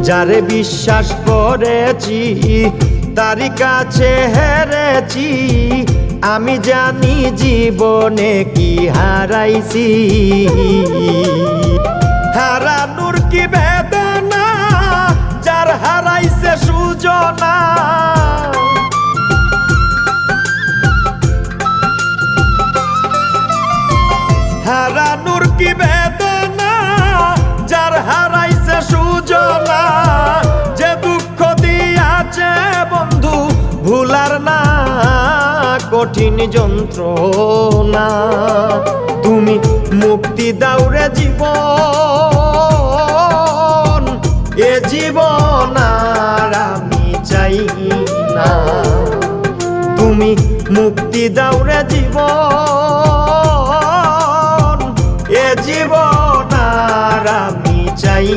যারে বিশ্বাস করেছি তারি কাছে হেরেছি, আমি জানি জীবনে কি হারাইছি। হারানোর কি বেদনা, যার হারাইছে সুজনা। হারানোর কি বেদনা, যার হারাইছে সুজনা। যে দুঃখ দিয়াছে বন্ধু ভুলার না কঠিন যন্ত্রণা। তুমি মুক্তি দাও রে জীবন, এ জীবন আর আমি চাই না। তুমি মুক্তি দাও রে জীবন, এ জীবন আর আমি চাই